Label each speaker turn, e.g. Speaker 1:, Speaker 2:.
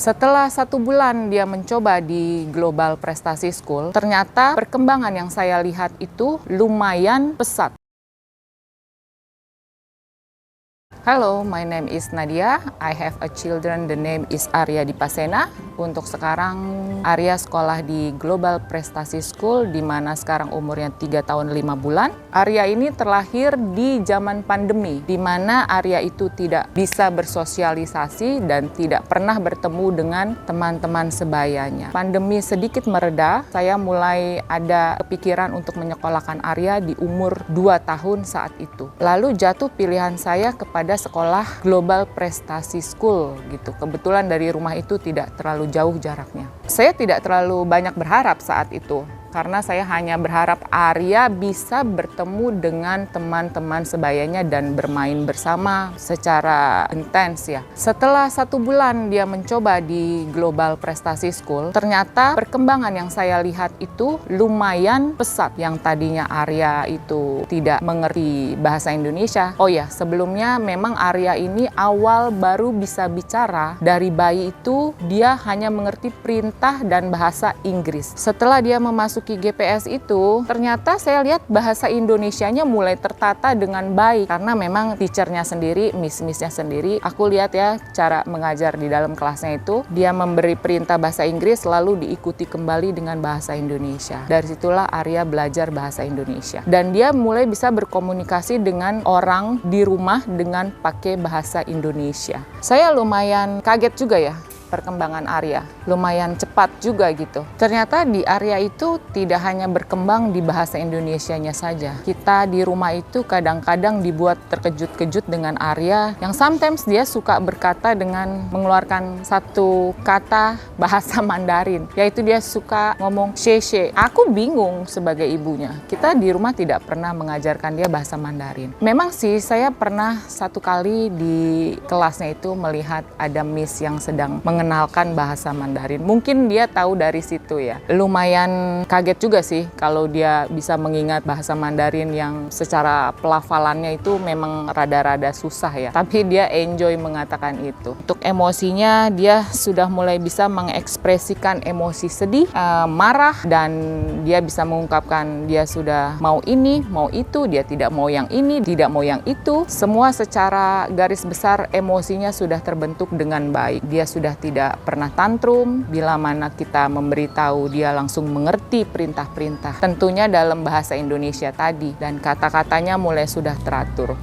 Speaker 1: Setelah 1 bulan dia mencoba di Global Prestasi School, ternyata perkembangan yang saya lihat itu lumayan pesat. Hello, my name is Nadia. I have a children, the name is Arya Dipasena. Untuk sekarang Arya sekolah di Global Prestasi School, di mana sekarang umurnya 3 tahun 5 bulan. Arya ini terlahir di zaman pandemi, di mana Arya itu tidak bisa bersosialisasi dan tidak pernah bertemu dengan teman-teman sebayanya. Pandemi sedikit mereda, saya mulai ada kepikiran untuk menyekolahkan Arya di umur 2 tahun saat itu. Lalu jatuh pilihan saya kepada sekolah Global Prestasi School gitu. Kebetulan dari rumah itu tidak terlalu jauh jaraknya. Saya tidak terlalu banyak berharap saat itu, karena saya hanya berharap Arya bisa bertemu dengan teman-teman sebayanya dan bermain bersama secara intens ya. Setelah 1 bulan dia mencoba di Global Prestasi School, ternyata perkembangan yang saya lihat itu lumayan pesat. Yang tadinya Arya itu tidak mengerti bahasa Indonesia. Oh ya, sebelumnya memang Arya ini awal baru bisa bicara. Dari bayi itu dia hanya mengerti perintah dan bahasa Inggris. Setelah dia memasuki GPS itu, ternyata saya lihat bahasa Indonesianya mulai tertata dengan baik, karena memang teachernya sendiri, miss-missnya sendiri, aku lihat ya cara mengajar di dalam kelasnya itu, dia memberi perintah bahasa Inggris lalu diikuti kembali dengan bahasa Indonesia. Dari situlah Arya belajar bahasa Indonesia dan dia mulai bisa berkomunikasi dengan orang di rumah dengan pakai bahasa Indonesia. Saya lumayan kaget juga ya perkembangan Arya, lumayan cepat juga gitu. Ternyata di Arya itu tidak hanya berkembang di bahasa Indonesianya saja. Kita di rumah itu kadang-kadang dibuat terkejut-kejut dengan Arya, yang sometimes dia suka berkata dengan mengeluarkan satu kata bahasa Mandarin, yaitu dia suka ngomong sheshe. Aku bingung sebagai ibunya. Kita di rumah tidak pernah mengajarkan dia bahasa Mandarin. Memang sih saya pernah 1 kali di kelasnya itu melihat ada miss yang sedang mengenalkan bahasa Mandarin. Mungkin dia tahu dari situ ya. Lumayan kaget juga sih kalau dia bisa mengingat bahasa Mandarin yang secara pelafalannya itu memang rada-rada susah ya. Tapi dia enjoy mengatakan itu. Untuk emosinya dia sudah mulai bisa mengekspresikan emosi sedih, marah, dan dia bisa mengungkapkan dia sudah mau ini, mau itu, dia tidak mau yang ini, tidak mau yang itu. Semua secara garis besar emosinya sudah terbentuk dengan baik. Dia sudah tidak pernah tantrum, bila mana kita memberitahu dia langsung mengerti perintah-perintah. Tentunya dalam bahasa Indonesia tadi, dan kata-katanya mulai sudah teratur.